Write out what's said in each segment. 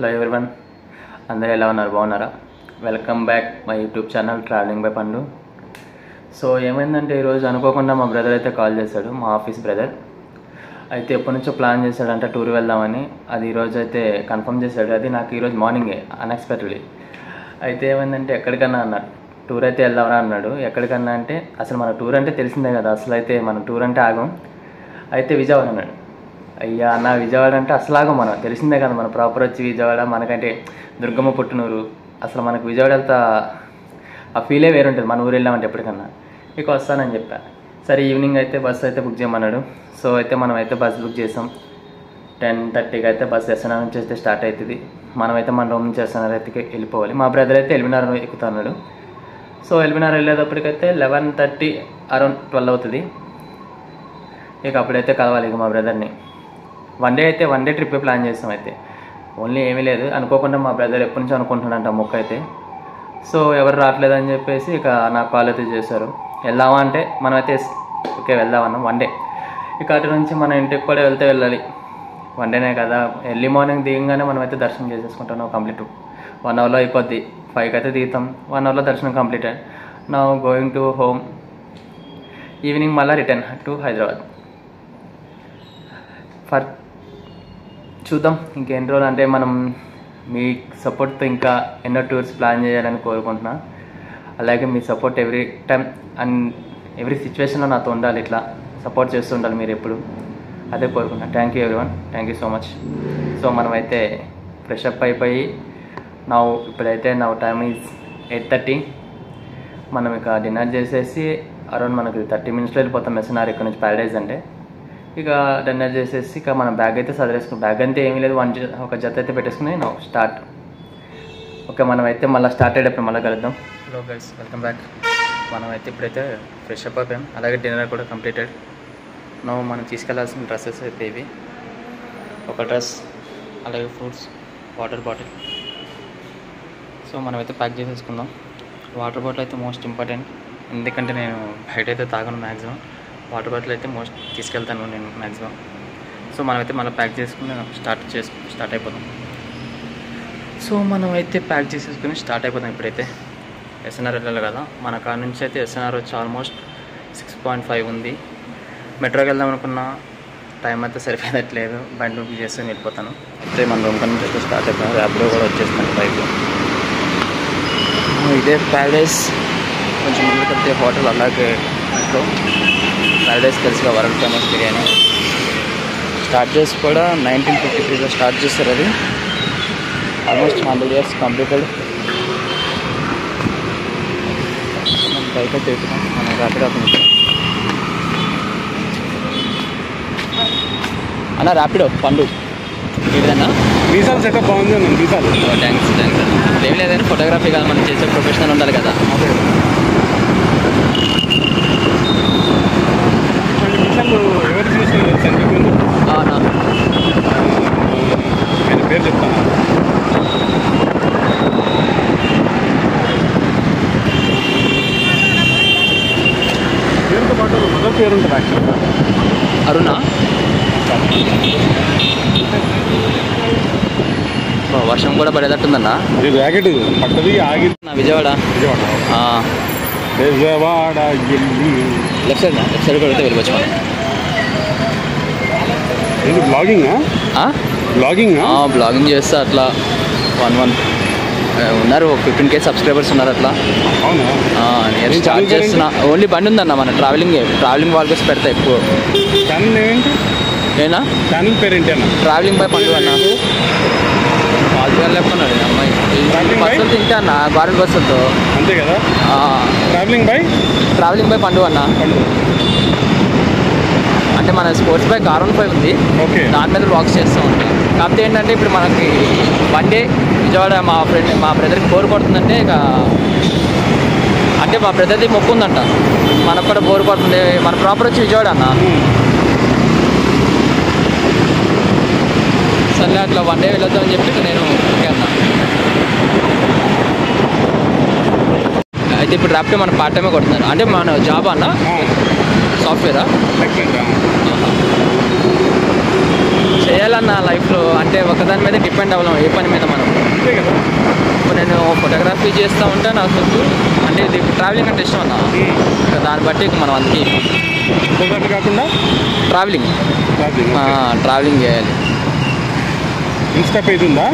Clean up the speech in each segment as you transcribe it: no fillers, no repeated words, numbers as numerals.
Hello everyone, అందరూ ఎలా ఉన్నారు? బాగున్నారా? Welcome back my YouTube channel travelling by పండు. సో ఏమైందంటే ఈరోజు అనుకోకుండా మా బ్రదర్ అయితే కాల్ చేశాడు, మా ఆఫీస్ బ్రదర్. అయితే ఎప్పటి నుంచో ప్లాన్ చేశాడంటే టూర్ వెళ్దామని. అది ఈరోజు అయితే కన్ఫర్మ్ చేశాడు. అది నాకు ఈరోజు మార్నింగే అన్ఎక్స్పెక్టెడ్లీ. అయితే ఏమైందంటే ఎక్కడికన్నా అన్నాడు, టూర్ అయితే వెళ్దామరా అన్నాడు. ఎక్కడికన్నా అంటే అసలు మన టూర్ అంటే తెలిసిందే కదా, అసలు అయితే మన టూర్ అంటే ఆగం. అయితే విజయవాడ అన్నాడు. అయ్యా అన్న, విజయవాడ అంటే అసలాగో మనం తెలిసిందే కదా, మన ప్రాపర్ వచ్చి విజయవాడ, మనకంటే దుర్గమ్మ పుట్టినూరు. అసలు మనకు విజయవాడ వెళ్తా ఆ ఫీలే వేరుంటుంది మన ఊరు వెళ్ళామంటే ఎప్పటికన్నా. ఇక వస్తానని చెప్పా. సరే ఈవినింగ్ అయితే బస్సు అయితే బుక్ చేయమన్నాడు. సో అయితే మనం అయితే బస్ బుక్ చేసాం. 10:30కి అయితే బస్సు ఎస్ఎన్ఆర్ నుంచి అయితే స్టార్ట్ అవుతుంది. మనమైతే మన రూమ్ నుంచి ఎస్ఎన్ఆర్ అయితే వెళ్ళిపోవాలి. మా బ్రదర్ అయితే ఎల్బీనగర్ ఎక్కుతున్నాడు. సో ఎల్బీనగర్ వెళ్ళేటప్పటికైతే 11:30 అరౌండ్ 12 అవుతుంది. ఇక అప్పుడైతే కలవాలి ఇక మా బ్రదర్ని. వన్ డే ట్రిప్ ప్లాన్ చేస్తాం. అయితే ఓన్లీ ఏమీ లేదు, అనుకోకుండా మా బ్రదర్ ఎప్పటి నుంచో అనుకుంటున్నాడంట మొక్క అయితే. సో ఎవరు రావట్లేదని చెప్పేసి ఇక నాకు కాల్ అయితే చేశారు. వెళ్దామా అంటే మనమైతే ఓకే వెళ్దామన్నాం. వన్ డే ఇక అటు నుంచి మన ఇంటికి కూడా వెళ్ళాలి. వన్ డేనే కదా, ఎర్లీ మార్నింగ్ దిగంగానే మనమైతే దర్శనం చేసేసుకుంటున్నాం. కంప్లీట్ 1 అవర్లో అయిపోద్ది. 5కి అయితే దిగుతాం. 1 అవర్లో దర్శనం completed. Now going to home. Evening మళ్ళీ రిటర్న్ టు హైదరాబాద్. చూద్దాం ఇంకెన్ని రోజులు, అంటే మనం మీ సపోర్ట్తో ఇంకా ఎన్నో టూర్స్ ప్లాన్ చేయాలని కోరుకుంటున్నా. అలాగే మీ support every time and every సిచ్యువేషన్లో నాతో ఉండాలి, ఇట్లా సపోర్ట్ చేస్తూ ఉండాలి మీరు ఎప్పుడు. అదే కోరుకుంటున్నా. Thank you everyone, thank you so much. So మనమైతే ఫ్రెష్ అప్ అయిపోయి ఇప్పుడైతే టైమ్ ఈజ్ 8:30. మనం ఇక డిన్నర్ చేసేసి అరౌండ్ మనకి 30 మినిట్స్లో వెళ్ళిపోతాం ఎస్ఎన్ఆర్ ఇక్కడ నుంచి ప్యారడైజ్ అంటే. ఇక డిన్నర్ చేసేసి ఇక మన బ్యాగ్ అయితే సదిరేసుకున్నాం. బ్యాగ్ అంతే ఏమీ లేదు, ఒక జత అయితే పెట్టేసుకుని స్టార్ట్. ఓకే మనమైతే మళ్ళీ స్టార్ట్ అయ్యేటప్పుడు మళ్ళీ కలుద్దాం. Hello guys, welcome back. మనమైతే ఇప్పుడైతే ఫ్రెష్ అప్ అయిపోయాం. అలాగే డిన్నర్ కూడా కంప్లీటెడ్. మనం తీసుకెళ్లాల్సిన డ్రెస్సెస్ అయితే ఇవి. ఒక డ్రెస్, అలాగే ఫ్రూట్స్, వాటర్ బాటిల్. సో మనమైతే ప్యాక్ చేసేసుకుందాం. వాటర్ బాటిల్ అయితే మోస్ట్ ఇంపార్టెంట్, ఎందుకంటే నేను బయట అయితే తాగను మ్యాక్సిమం. వాటర్ బాటిల్ అయితే మోస్ట్ తీసుకెళ్తాను నేను మ్యాక్సిమం. సో మనమైతే మళ్ళీ ప్యాక్ చేసుకుని స్టార్ట్ అయిపోతాం. సో మనమైతే ప్యాక్ చేసేసుకుని స్టార్ట్ అయిపోతాం. ఇప్పుడైతే ఎస్ఎన్ఆర్ వెళ్ళాలి కదా, మన కాడ నుంచి అయితే ఎస్ఎన్ఆర్ వచ్చి ఆల్మోస్ట్ 6.5 ఉంది. మెట్రోకి వెళ్దాం అనుకున్న టైం అయితే సరిపోయట్లేదు. బండి బుక్ చేసుకుని వెళ్ళిపోతాను. అయితే మన రూమ్ నుంచి అయితే స్టార్ట్ అయిపోయాను. ర్యాపిడో కూడా వచ్చేస్తాను బైక్లో. ఇదే ప్యారడైస్, కొంచెం ముందు కట్టే హోటల్. అలాగే ఇంట్లో ప్యారడైస్ తెలుసుగా, వరల్డ్ ఫేమస్ బిర్యానీ. స్టార్ట్ చేసి కూడా 1953లో స్టార్ట్ చేస్తారు. అది ఆల్మోస్ట్ 100 years కంప్లీటెడ్. మనం బైక్ అయితే ఎక్కుతాం. మనం ర్యాపిడో అన్న, ర్యాపిడో పండు ఏదన్నా వీసాలు సెటప్ బాగుంది అన్న. వీసాలు థ్యాంక్స్ అన్న. ఏం లేదని ఫోటోగ్రఫీ కదా, మనం చేసే ప్రొఫెషనల్ ఉండాలి కదా. ఎవరు చూస్తున్నారు సంగీతం? ఆయన పేరు చెప్తాను. పేరుతో పాటు మొదటి పేరు ఉంటుంది యాక్చువల్గా. అరుణా. వర్షం కూడా పడేటట్టుందన్న. ఇది బ్యాకెట్ పట్టది ఆగి. విజయవాడ విజయవాడ లెఫ్ట్ సైడ్ కూడా అయితే వెళ్ళవచ్చు. ఏంటి బ్లాగింగ్ చేస్తా అట్లా. 1 ఉన్నారు, 15K సబ్స్క్రైబర్స్ ఉన్నారు అట్లా. నేను స్టార్ట్ చేస్తున్నా. ఓన్లీ బండి ఉందన్న, మన ట్రావెలింగ్ వాళ్ళ కోసం పెడతా ఎక్కువ. ఏనా ఛానల్ పేరు ఏంటి అన్న? ట్రావెలింగ్ బై పండు అన్న. వాళ్ళు లేకున్నాడు అమ్మాయి బస్సులు తింటా అన్న, గవర్నమెంట్ బస్సులతో. అంతే కదా. ట్రావెలింగ్ బై పండు అన్న. అంటే మన స్పోర్ట్స్ బైక్ R15 ఉంది, దాని మీద వాక్స్ చేస్తూ ఉంటాం. కాకపోతే ఏంటంటే ఇప్పుడు మనకి వన్ డే విజయవాడ మా బ్రదర్కి బోర్ కొడుతుందంటే ఇక, అంటే మా బ్రదర్ది మొక్కు ఉందంట, మనకు కూడా బోర్ కొడుతుంది. మన ప్రాపర్ వచ్చి విజయవాడ అన్న. సరే అట్లా వన్ డే వెళ్ళొద్దామని చెప్పి నేను ఓకే అన్నా. అయితే ఇప్పుడు ర్యాపిడో మన పార్ట్ టైమే కొడుతున్నారు. అంటే మన జాబ్ అన్న, సాఫ్ట్వేరా. చేయాలన్న లైఫ్లో, అంటే ఒకదాని మీద డిపెండ్ అవ్వలేం ఏ పని మీద మనం. అంతే కదా. ఇప్పుడు నేను ఫోటోగ్రఫీ చేస్తూ ఉంటే నాకు అంటే ఇది ట్రావెలింగ్ అంటే ఇష్టం అన్న. దాన్ని బట్టి మనం అందుకే ఫోటోగ్రఫీ కాకుండా ట్రావెలింగ్ చేయాలి. ఇన్స్టా పేజ్ ఉందా?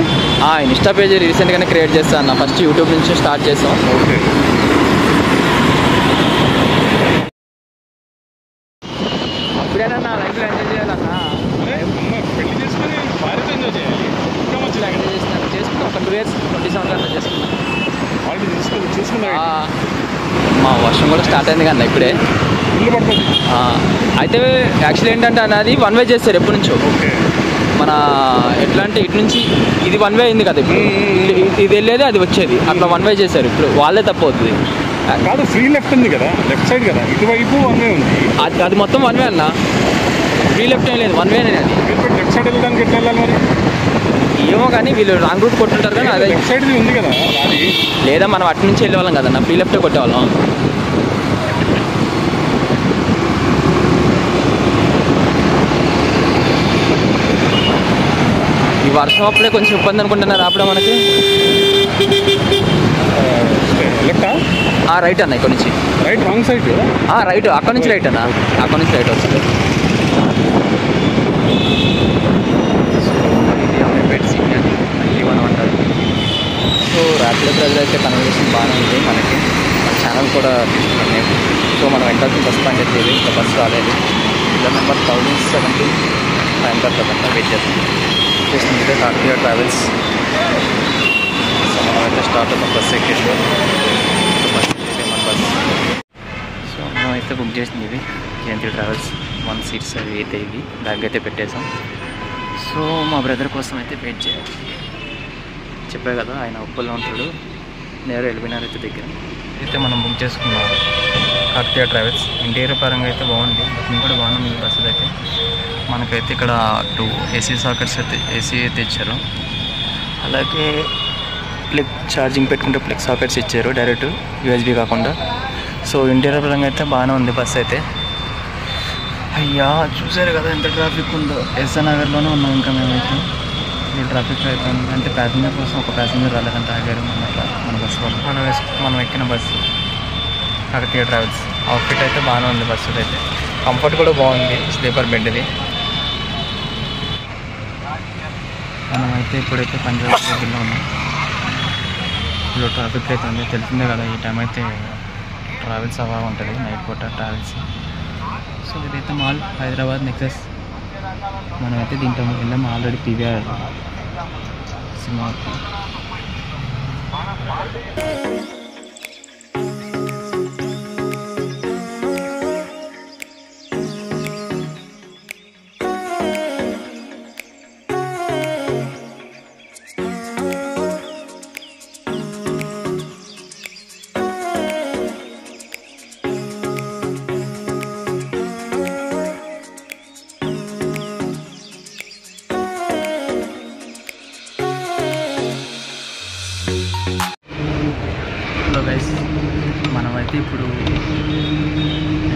ఇన్స్టా పేజ్ రీసెంట్గానే క్రియేట్ చేస్తాను అన్న. ఫస్ట్ యూట్యూబ్ నుంచి స్టార్ట్ చేస్తాం. ఓకే. అప్పుడేనన్నా లైఫ్లో ఎంజాయ్ చేయాలన్నా. పెళ్లి చేసుకుని భార్యతో ఎంజాయ్ చేయాలి. ఇంకా మంచి ఎంజాయ్ చేసుకున్నాం. ఒక 2 years 27 అట్లా చేసుకున్నాం. ఆల్రెడీ చూసుకున్నా. మా వర్షం కూడా స్టార్ట్ అయింది కదా ఇప్పుడే. ఇల్లు పడుతుంది. అయితే యాక్చువల్లీ ఏంటంటే అది 1 way చేస్తారు ఎప్పటి నుంచో. ఓకే. మన ఎట్లా అంటే ఇటు నుంచి ఇది 1 way అయింది కదా ఇప్పుడు. ఇది వెళ్ళేది అది వచ్చేది అట్లా 1 way చేశారు. ఇప్పుడు వాళ్ళే తప్పు అవుతుంది కాదు. ఫ్రీ లెఫ్ట్ ఉంది కదా, లెఫ్ట్ సైడ్ కదా, ఇటువైపు 1 way ఉంది. అది మొత్తం 1 way అన్న. ఫ్రీ లెఫ్ట్ ఏం లేదు, 1 way అనేది. లెఫ్ట్ సైడ్ వెళ్ళడానికి ఎట్లా వెళ్ళాలి మరి? ఏమో కానీ వీళ్ళు రాంగ్ రూట్ కొట్టుంటారు కానీ అదే లెఫ్ట్ సైడ్ ఉంది కదా అది. లేదా మనం అటు నుంచి వెళ్ళేవాళ్ళం కదన్న, ఫ్రీ లెఫ్టే కొట్టేవాళ్ళం. ఈ వర్షం అప్పుడే కొంచెం ఇబ్బంది అనుకుంటున్నారు అప్పుడే మనకి. లెఫ్టా? రైట్ అన్న. ఇక్కడ నుంచి రైట్. Wrong side. రైట్. అక్కడ నుంచి రైట్ అన్న. అక్కడ నుంచి రైట్ వస్తుంది. ఇది అమీర్పేట్ సిటీ అని ఇవన్నీ అంటారు. సో ర్యాపిడో బ్రదర్ అయితే కన్వర్జేషన్ బాగానే ఉంది మనకి. మన ఛానల్ కూడా తీసుకున్నాను నేను. సో మనం వెంటాల్సిన బస్ పని చెప్పేది ఇంకా బస్సు రాలేదు. ఇలా నెంబర్ 1070 టైం పడుతుందంట. వెయిట్ చేస్తాం. చేస్తుంటే కార్తీయ ట్రావెల్స్. సో మనమైతే స్టార్ట్ అవుతాం. బస్ ఎక్కేసి బస్ మన బస్. సో మనమైతే బుక్ చేసింది ఇది జయంతి ట్రావెల్స్. 1 seats అవి అయితే ఇవి బ్యాగ్ అయితే పెట్టేసాం. సో మా బ్రదర్ కోసం అయితే వెయిట్ చేయాలి. చెప్పే కదా ఆయన ఉప్పల్లో ఉంటాడు. నేరు ఎల్బీనగర్ అయితే దగ్గర అయితే మనం బుక్ చేసుకున్నాం కార్తీయ ట్రావెల్స్. ఇంటీరియర్ పరంగా అయితే బాగుంది. బుకింగ్ కూడా బాగుంది బస్సు అయితే. మనకైతే ఇక్కడ 2 AC సాకెట్స్ అయితే AC అయితే ఇచ్చారు. అలాగే ప్లగ్ ఛార్జింగ్ పెట్టుకుంటే ప్లగ్ సాకెట్స్ ఇచ్చారు డైరెక్ట్ USB కాకుండా. సో ఇంటీరియర్ పరంగా అయితే బాగానే ఉంది బస్సు అయితే. అయ్యా చూసారు కదా ఎంత ట్రాఫిక్ ఉందో. ఎస్ఆర్ నగర్లోనే ఉన్నాం ఇంకా మేమైతే. ఇప్పుడు ట్రాఫిక్ అయిపోయింది అంటే ప్యాసింజర్ కోసం ఒక ప్యాసింజర్ రాలేదంటే ఆగారు మన బస్సు వాళ్ళు. మనం ఎక్కిన బస్సు కార్తీయ ట్రావెల్స్. అవుట్ఫిట్ అయితే బాగానే ఉంది బస్సు అయితే. కంఫర్ట్ కూడా బాగుంది. స్లీపర్ బెడ్ ఇది. మనమైతే ఇప్పుడైతే పంజాబ్ దగ్గరలో ఉన్నాం. ఇప్పుడు ట్రాఫిక్ అయితే ఉంది. తెలిసిందే కదా ఈ టైం అయితే ట్రావెల్స్ అలా ఉంటుంది నైట్ పూట ట్రావెల్స్. సో ఇదైతే మాల్ హైదరాబాద్ నెక్సెస్. మనమైతే దీంట్లో వెళ్ళాము ఆల్రెడీ PVR సినిమాకి. గైస్ మనమైతే ఇప్పుడు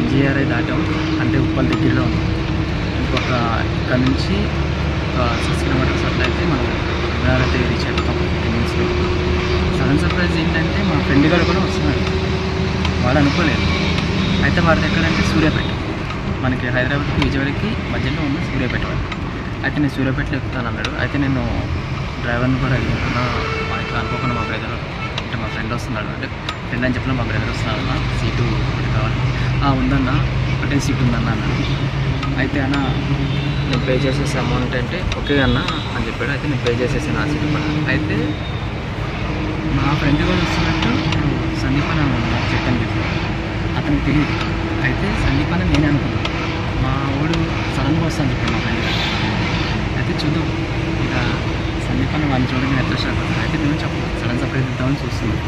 NGRI దాటాం. అంటే ఉప్పల్ దగ్గరలో ఉన్నాం. ఇంకొక ఇక్కడ నుంచి ఒక 6 kilometers అట్లా అయితే మనం అయితే రీచ్ అయిపోతాం 10 minutesలో. సడన్ సర్ప్రైజ్ ఏంటంటే మా ఫ్రెండ్ గారు కూడా వస్తున్నారు. వాడు అనుకోలేదు. అయితే వాడి దగ్గర అంటే సూర్యాపేట, మనకి హైదరాబాద్కి విజయవాడకి మధ్యలో ఉన్న సూర్యాపేట వాడు. అయితే నేను సూర్యాపేటలో ఎక్కుతాను అన్నాడు. అయితే నేను డ్రైవర్ని కూడా అడిగాను. మనకి అనుకోకుండా మా బ్రదర్ అంటే మా ఫ్రెండ్ వస్తున్నాడు. అంటే ఫ్రెండ్ అని చెప్పిన మా బ్రదర్ వస్తున్నాడు అన్న, సీటు ఒకటి కావాలి. ఉందన్న, ఒకటే సీట్ ఉందన్న అన్నాడు. అయితే అన్న నేను పే చేసేసే అమౌంట్ అంటే ఓకే అన్న అని చెప్పాడు. అయితే నేను పే చేసేసాను ఆ సీట్ కూడా. అయితే మా ఫ్రెండ్ కూడా వస్తున్నట్టు సందీప్ అని చెప్పాను చెప్పి అతనికి తెలియదు. అయితే సందీప్ అని నేనే అనుకున్నాను. మా ఊడు సడన్గా వస్తాను చెప్పాను మా ఫ్రెండ్. అయితే చూద్దాం ఇక సందీప్ అని వాళ్ళని చూడగానే ఎట్లా షాక్ అవుతుంది. అయితే మేము చెప్పాలి సడన్ సర్ప్రైజ్ ఇద్దామని చూస్తున్నాం.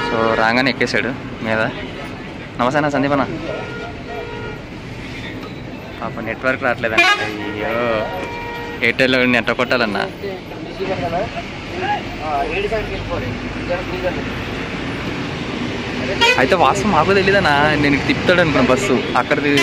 సో రాగానే ఎక్కేసాడు మీద. నమస్తే అన్న సందీప్ అన్న. పాప నెట్వర్క్ రావట్లేదండి. అయ్యో ఎయిర్టెల్లో నెట్ కొట్టాలన్నా. అయితే వాస్తవం మాకు తెలియదన్నా, నేను తిప్పుతాడు అనుకున్నా బస్సు అక్కడిది.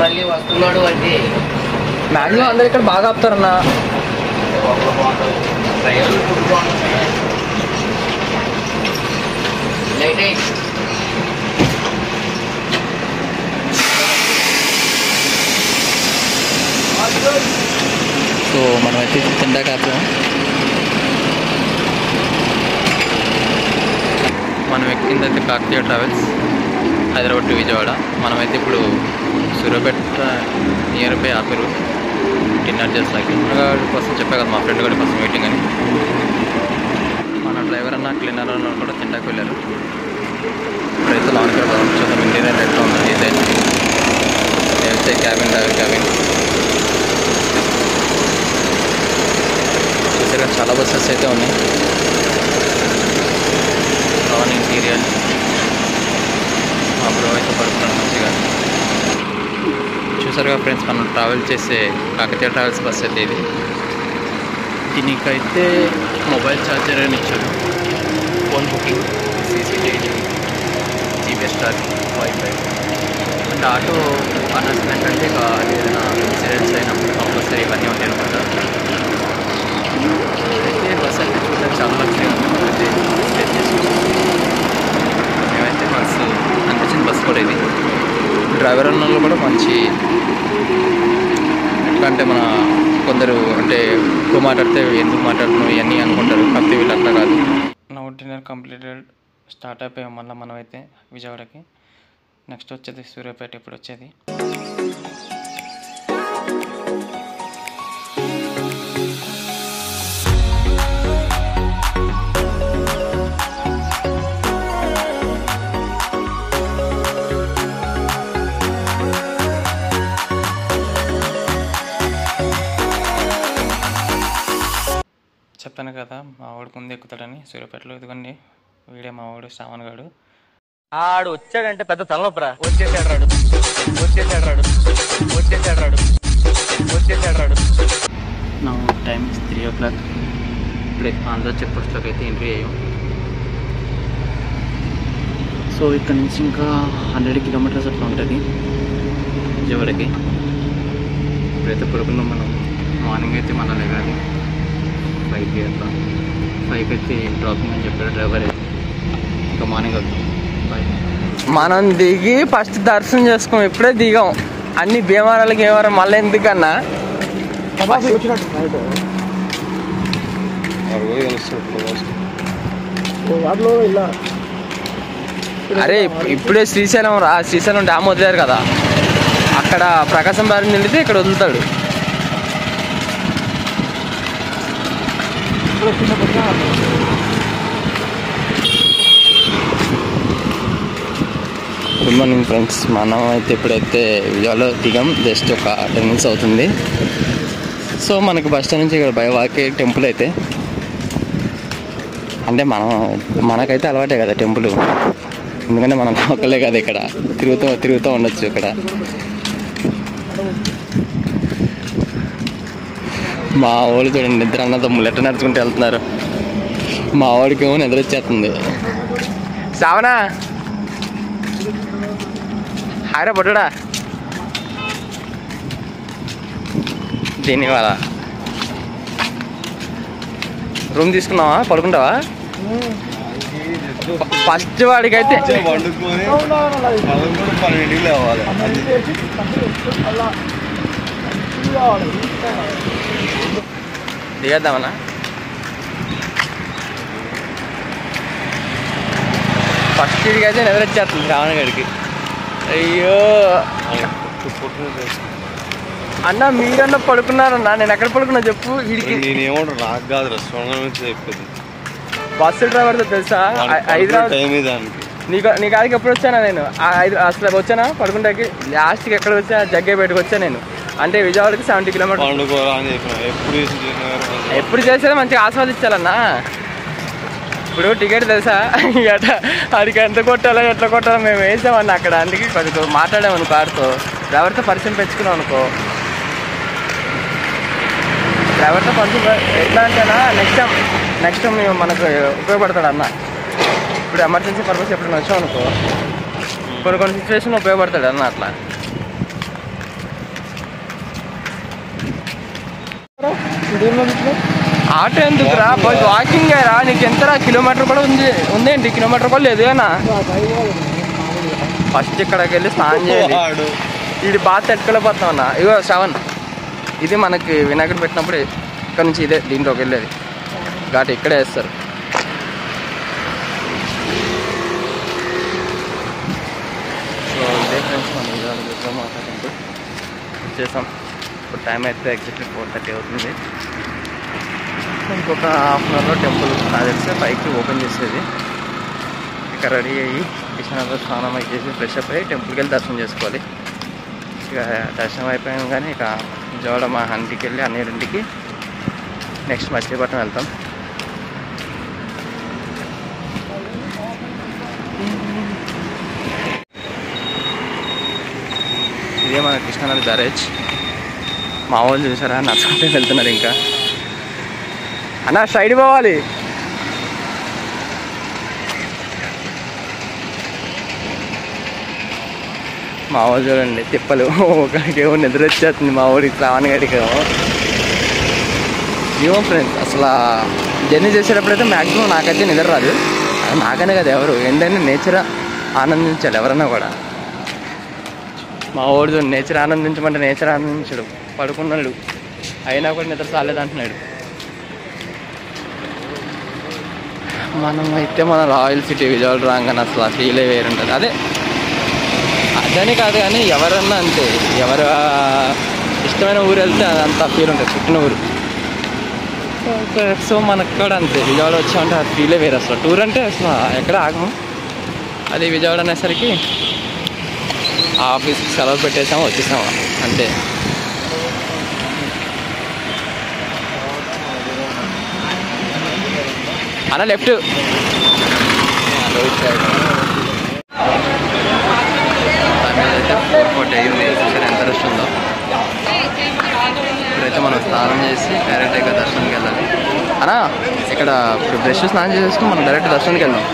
మళ్ళీ వస్తున్నాడు అంటే మ్యాక్సిమం అందరు ఇక్కడ బాగా ఆపుతారన్నా. సో మనమైతే తిందాక ఆపాం. మనం ఎక్కిందైతే కాకతీయ ట్రావెల్స్ హైదరాబాద్ టు విజయవాడ. మనమైతే ఇప్పుడు సూర్యాపేట నియర్ బై ఆపిరు డిన్నర్ చేస్తాకి. గారి కోసం చెప్పా కదా మా ఫ్రెండ్ గారి కోసం మీటింగ్ అని. మన డ్రైవర్ అన్న క్లీనర్ అన్న కూడా తింటాకి వెళ్ళారు. ఇప్పుడైతే లాంగ్ చూద్దాం ఇంటీరియర్ ఎట్లా ఉంది. ఇదైతే క్యాబిన్ డ్రైవర్ క్యాబిన్. చూసారా చాలా బస్సెస్ అయితే ఉన్నాయి. లాన్ ఇంటీరియర్ మా బ్రో అయితే పడుతున్నాడు మంచిగా. చూసారుగా ఫ్రెండ్స్, మనం ట్రావెల్ చేసే కాకతీయ ట్రావెల్స్ బస్ అయితే ఇది. దీనికైతే మొబైల్ ఛార్జర్ అని ఇచ్చారు, phone booking, CCTV, GPS charge, wifi and auto announcement అంటే ఇక ఏదైనా ఇన్సిడెంట్స్ అయినప్పుడు కంపల్సరీ ఇవన్నీ ఉంటాయి అనమాట. అయితే బస్ అయితే చూడడానికి చాలా మంచిగా అయితే స్టే చేసుకుంటాం. మేమైతే బస్సు అనిపించింది బస్సు కూడా ఇది. డ్రైవర్ అన్నలో కూడా మంచి ఎట్లా అంటే మన కొందరు అంటే ఎక్కువ మాట్లాడితే ఎందుకు మాట్లాడుతున్నావు ఇవన్నీ అనుకుంటారు, కాకపోతే వీళ్ళు అట్లా కాదు. నా డిన్నర్ కంప్లీటెడ్ స్టార్ట్ అయిపోయాం మళ్ళీ మనమైతే విజయవాడకి. నెక్స్ట్ వచ్చేది సూర్యాపేట ఇప్పుడు వచ్చేది. చెప్పాను కదా మా వాడు ముందు ఎక్కుతాడని సూర్యాపేటలో. ఇదిగోండి వీడే మా వాడు శ్రావణ్ గాడు. ఆడు వచ్చాడంటే పెద్ద తలనొప్పరా. వచ్చేసాడు రాడు. నా టైం 3 o'clock. ఇప్పుడే ఆంధ్ర చెక్ పోస్ట్లోకి అయితే ఎంట్రీ అయ్యాం. సో ఇక్కడ నుంచి ఇంకా 100 kilometers అట్లా ఉంటుంది విజయవాడకి. ఇప్పుడైతే పడుకున్నాం మనం. మార్నింగ్ అయితే మనం లేగాలి 5కి అట్లా. 5కి అయితే డ్రాపింగ్ అని చెప్పాడు డ్రైవర్. ఇంకా మార్నింగ్ అవుతాం. మనం దిగి ఫస్ట్ దర్శనం చేసుకోం, ఇప్పుడే దిగాం. అన్ని భీమవరాలకి ఏమరా మళ్ళీ ఎందుకన్నా. అరే ఇప్పుడే శ్రీశైలం డ్యామ్ వదిలేరు కదా, అక్కడ ప్రకాశం బారి నిండితే ఇక్కడ వదులుతాడు. Good morning friends. మనం అయితే ఇప్పుడైతే విజయవాడలో దిగాం. జస్ట్ ఒక 10 minutes అవుతుంది. సో మనకి బస్ స్టాండ్ నుంచి ఇక్కడ బై వాకే టెంపుల్ అయితే, అంటే మనకైతే అలవాటే కదా టెంపుల్, ఎందుకంటే మనం ఒక్కలే కదా ఇక్కడ తిరుగుతూ ఉండొచ్చు ఇక్కడ. మా వాళ్ళు చూడండి నిద్ర అన్నదమ్ములు ఎట్లా నడుచుకుంటూ వెళ్తున్నారు. మా వాడికి ఏమో నిద్ర వచ్చేస్తుంది. సావనా హాయరా పొట్టుడా. దీనివల్ల రూమ్ తీసుకున్నావా, పడుకుంటావా? ఫస్ట్ వాడికైతే దిగద్దామన్నా? ఫస్ట్ ఇడికైతే నిద్రొచ్చేస్తుంది రావణ గడికి. అయ్యో అన్న, మీరన్నా పడుకున్నారన్నా, నేను ఎక్కడ పడుకున్నా చెప్పు. వీడికి నేనేమో నాకు కాదు చెప్పింది బస్సు డ్రైవర్తో తెలుసా హైదరాబాద్. నీ కాడికి ఎప్పుడు వచ్చానా నేను? అసలు వచ్చానా పడుకుంటాకి? లాస్ట్కి ఎక్కడ వచ్చా? జగ్గేపేటకి వచ్చా నేను. అంటే విజయవాడకి 70 కిలోమీటర్లు. ఎప్పుడు చేసేది మంచిగా ఆస్వాదించాలన్నా. ఇప్పుడు టికెట్ తెలుసా అడికి ఎంత కొట్టాలో ఎట్లా కొట్టాలో మేము వేసామన్నా అక్కడ. అందుకే కొంచెం మాట్లాడామనుకో ఆడితో, డ్రైవర్తో పరిచయం పెంచుకున్నాం అనుకో. డ్రైవర్తో పరిచయం ఎట్లా అంటేనా నెక్స్ట్ టైం మేము మనకు ఉపయోగపడతాడు అన్న. ఇప్పుడు ఎమర్జెన్సీ పర్పస్ ఎప్పుడైనా వచ్చాం అనుకో, కొన్ని సిచ్యువేషన్ ఉపయోగపడతాడు అన్న. అట్లా ఆటో ఎందుకురా, వాకింగ్ రా. నీకు ఎంతరా? కిలోమీటర్ కూడా ఉందేంటి? కిలోమీటర్ కూడా లేదు అన్నా. ఫస్ట్ ఇక్కడికి వెళ్ళి స్నానం చేయాలి. ఇది బాగా తట్టుకోలేకపోతాం అన్న. ఇగో 7 ఇది మనకి వినాయకుడు పెట్టినప్పుడు ఇక్కడ నుంచి ఇదే దీంట్లోకి వెళ్ళేది ఘాట్ ఇక్కడే వేస్తారు. సో ఇదే ఫ్రెండ్స్, మనం ఇవాళ మాట్లాడుకుంటూ వచ్చేసాం. ఇప్పుడు టైం అయితే ఎగ్జాక్ట్లీ 4:30 అవుతుంది. ఇంకొక హాఫ్ అన్ అవర్లో టెంపుల్ నాకు తెలిస్తే పైకి ఓపెన్ చేసేది. ఇక రెడీ అయ్యి కృష్ణాలో స్నానం చేసి ఫ్రెష్ అప్ అయ్యి టెంపుల్కి వెళ్ళి దర్శనం చేసుకోవాలి. ఇక దర్శనం అయిపోయాం కానీ ఇక విజయవాడ మా ఇంటికి వెళ్ళి అన్నింటికి నెక్స్ట్ మచిలీపట్నం వెళ్తాం. ఇదే మన కృష్ణానది బ్యారేజ్. మా వాళ్ళు చూసారా నడుచుకుంటే వెళ్తున్నారు. ఇంకా అన్న సైడ్ పోవాలి. మా వాళ్ళు చూడండి తిప్పలు. ఒకరికి ఏమో నిద్ర వచ్చేస్తుంది, మా ఊరికి శ్రావణ గడికి ఏమో ఫ్రెండ్స్. అసలు జర్నీ చేసేటప్పుడైతే మ్యాక్సిమం నాకైతే నిద్ర రాదు. నాకనే కదా ఎవరు ఏంటంటే నేచర్ ఆనందించాలి ఎవరన్నా కూడా. మా ఊరు నేచర్ ఆనందించమంటే నేచర్ ఆనందించడు, పడుకున్నాడు. అయినా కూడా నిద్ర చాలేదంటున్నాడు. మనం అయితే మన రాయల్ సిటీ విజయవాడ రాగానే అసలు ఆ ఫీలే వేరుంటుంది. అదని కాదు కానీ ఎవరన్నా అంతే, ఎవరు ఇష్టమైన ఊరు వెళ్తే అంత ఫీల్ ఉంటుంది, పుట్టిన ఊరు. సో మనకు కూడా అంతే, విజయవాడ వచ్చామంటే ఆ ఫీలే వేరు. అసలు టూర్ అంటే అసలు ఎక్కడ ఆగము. అది విజయవాడ అనేసరికి ఆఫీస్కి సెలవు పెట్టేసాము, వచ్చేసాము అంతే. అన్న లెఫ్ట్ అయితే 4:40 అయ్యింది. ఎంత రష్ ఉందో. ఇప్పుడైతే మనం స్నానం చేసి డైరెక్ట్గా దర్శనానికి వెళ్ళాలి అన్నా. ఇక్కడ ఇప్పుడు బ్రష్ స్నానం చేసేసుకుని మనం డైరెక్ట్ దర్శనానికి వెళ్దాం.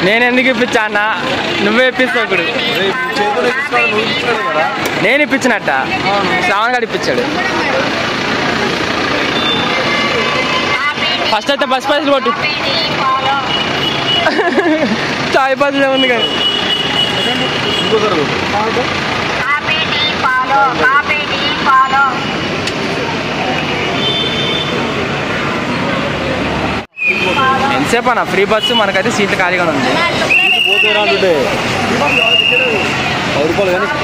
నేను ఎందుకు ఇప్పించా అన్న? నువ్వే ఇప్పిస్తావు. ఇప్పుడు నేను ఇప్పించినట్ట, శ్రావణ్ గారు ఇప్పించాడు. ఫస్ట్ అయితే బస్ పైసలు కొట్టు. చాయ్ పైసలు ఏముంది కానీ. ఎంతసేపు అన్న ఫ్రీ బస్సు? మనకైతే సీట్లు ఖాళీగానే ఉంది.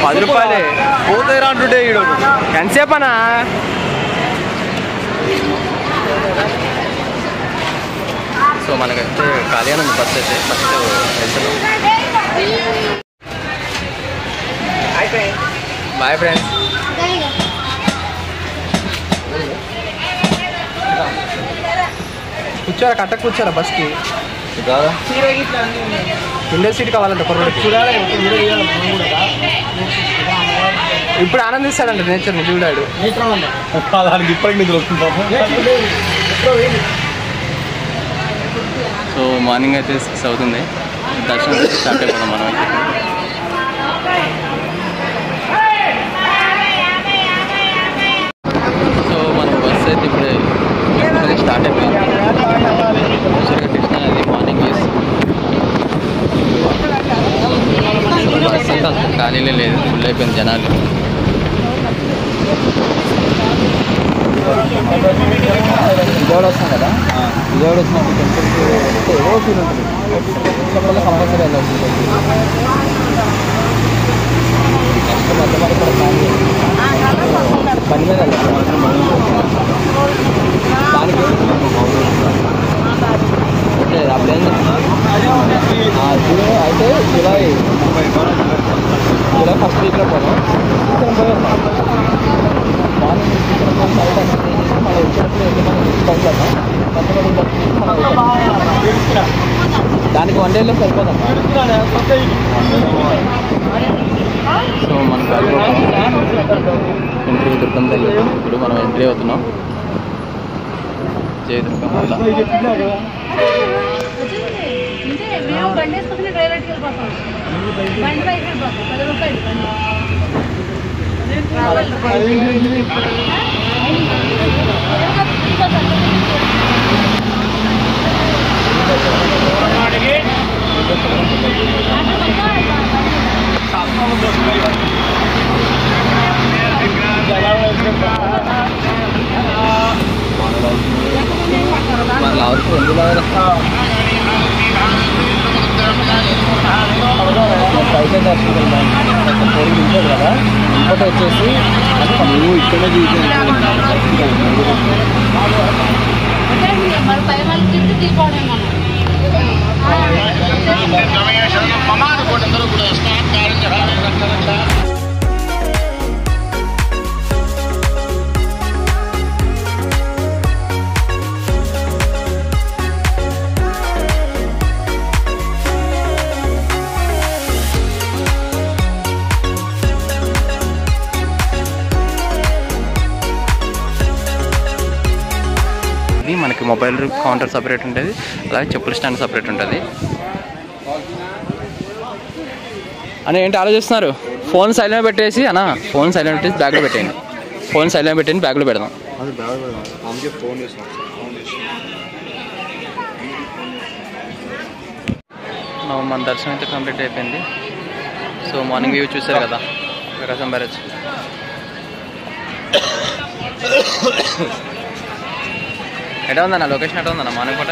10 రూపాయలే పోతే రాంటుండే. ఎంతసేపు అన్నా? సో మనకైతే ఖాళీగానే ఉంది బస్సు అయితే. ఫస్ట్ వెళ్తున్నాం. Bye friends. కూర్చోరా, కట్టకు కూర్చోరా బస్కి. విండో సీట్ కావాలంటే ఇప్పుడు ఆనందిస్తాడంట నేచర్ని చూడాడు. సో మార్నింగ్ అయితే 6 అవుతుంది. దర్శనం స్టార్ట్ అయిపోతాం మనం అయితే. సో మన బస్సు అయితే ఇప్పుడే స్టార్ట్ అయిపోయింది. చూసారుగా కృష్ణా నది మార్నింగ్ వ్యూస్. బస్సు అయితే అంత ఖాళీలే లేదు, ఫుల్ అయిపోయింది జనాలు. విజయవాడ వస్తాం కదా, విజయవాడ వచ్చినప్పుడు టెంపుల్కి వెళ్తే ఏదో ఫీల్ ఉంటుంది. వల్ల కంపల్సరీ వెళ్ళాలి. నెక్స్ట్ మధ్య మధ్య కూడా ప్లాన్ చేయాలి, బండి మీద వెళ్ళాలి. దానికి ఓకే అప్పుడు ఏం అయితే జూలై ఫస్ట్ వీక్లో పోదాం. మార్నింగ్ మనం వచ్చేటప్పుడు ఎంతమంది తీసుకొస్తాం, దానికి 1 డేలో సరిపోదాం. సో మనకు ఎంట్రీ దుర్గం తల్లి. ఇప్పుడు మనం ఎంట్రీ అవుతున్నాం జయ దుర్గం వల్ల. పైసా దర్శనం కదా, ఇంకోటి వచ్చేసి నువ్వు ఇక్కడే మనకి మొబైల్ కౌంటర్ సపరేట్ ఉంటుంది, అలాగే చెప్పుల స్టాండ్ సపరేట్ ఉంటుంది. అని ఏంటి ఆలోచిస్తున్నారు? ఫోన్ సైలెంట్ పెట్టేసి అన్న, ఫోన్ సైలెంట్ పెట్టేసి బ్యాగ్లో పెట్టేయండి. ఫోన్ సైలెంట్ పెట్టేసి బ్యాగ్లో పెడదాం. మన దర్శనం అయితే కంప్లీట్ అయిపోయింది. సో మార్నింగ్ వ్యూ చూసారు కదా, ప్రకాశం బ్యారేజ్. ఎట్లా ఉందన్న లొకేషన్? ఎట్లా ఉందన్న మార్నింగ్ పూట?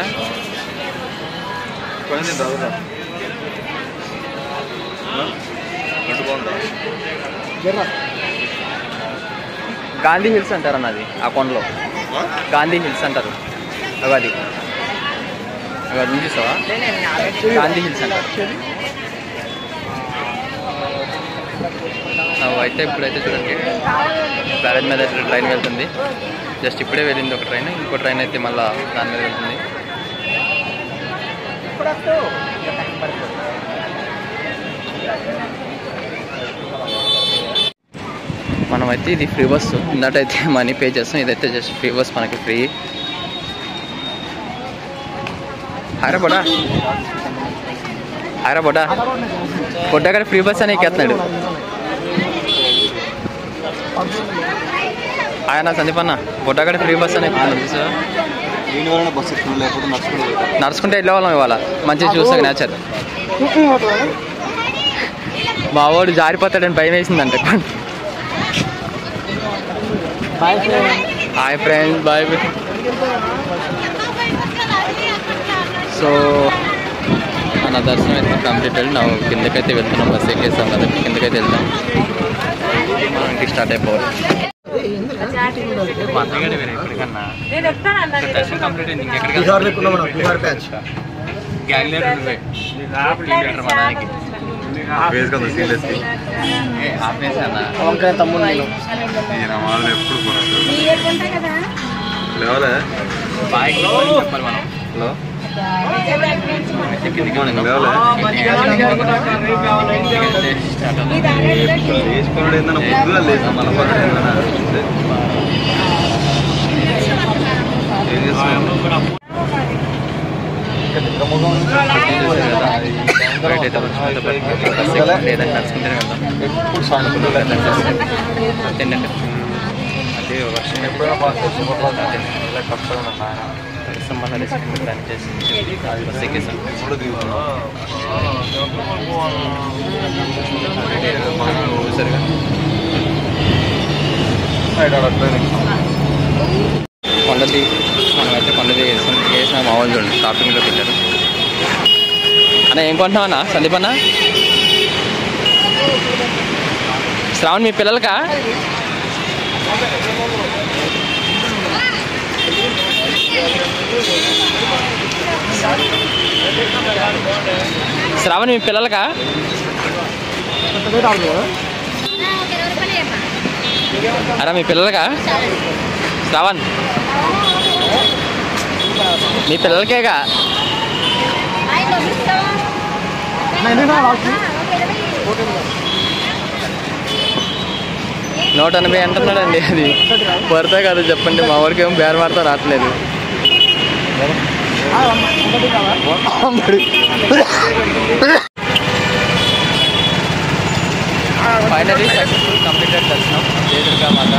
గాంధీ హిల్స్ అంటారు అన్నది ఆ కొండలో, గాంధీ హిల్స్ అంటారు. అది అది చూసావా? గాంధీ హిల్స్ అంటారు. అయితే ఇప్పుడైతే చూడండి బ్యారేజ్ మీద ట్రైన్ వెళ్తుంది. జస్ట్ ఇప్పుడే వెళ్ళింది ఒక ట్రైన్, ఇంకో ట్రైన్ అయితే మళ్ళీ దాని మీద వెళ్తుంది. మనమైతే ఇది ఫ్రీ బస్సు, ఇందటైతే మనీ పే చేస్తాం, ఇదైతే జస్ట్ ఫ్రీ బస్, మనకి ఫ్రీ. హారా బొడా, హారా బొడా, బొడ్డక్కడ ఫ్రీ బస్ అని ఎక్కేస్తున్నాడు ఆయన. సందీప్ అన్న బొడ్డక్కడ ఫ్రీ బస్ అని ఎక్కుతున్నాడు సార్. నడుచుకుంటే వెళ్ళే వాళ్ళం ఇవాళ, మంచిగా చూస్తాం నేచర్. మా వాడు జారిపోతాడని భయం వేసిందంటే. Hi friends, bye. సో మన దర్శనం అయితే కంప్లీట్ అయ్యి ನಾವು కిందకైతే వెళ్తున్నాం. బస్ ఎక్కేస్తాం కదా, కిందకైతే వెళ్తాం. మనం ఇంటికి స్టార్ట్ అయిపోవాలి. దర్శనం కంప్లీట్ అయింది. ఇంకెక్కడికి బయట అయితే వచ్చినంత లేదని నడుచుకుంటూనే వెళ్దాం అంతేంటంటే అదే వర్షం సంబంధాలు ప్లాన్ చేసి బస్ ఎక్కేసాం సరిగా కొండది మనమైతే కొండది వేసిన మా వాళ్ళు చూడండి షాపింగ్లోకి వెళ్ళారు అన్న ఏం కొంటున్నావు అన్న సందీప్ అన్న శ్రావణ్ మీ పిల్లలకా శ్రావణ్ మీ పిల్లలకా అరే మీ పిల్లలకా శ్రావణ్ మీ పిల్లలకేగా 180 అంటున్నాడండి అది పడితే కదా చెప్పండి మా ఊరికి ఏమో బేర మాడతా రావట్లేదు ఫైనలీ సక్సెస్ఫుల్ కంప్లీటెడ్ దర్శనం జయ దుర్గా మాత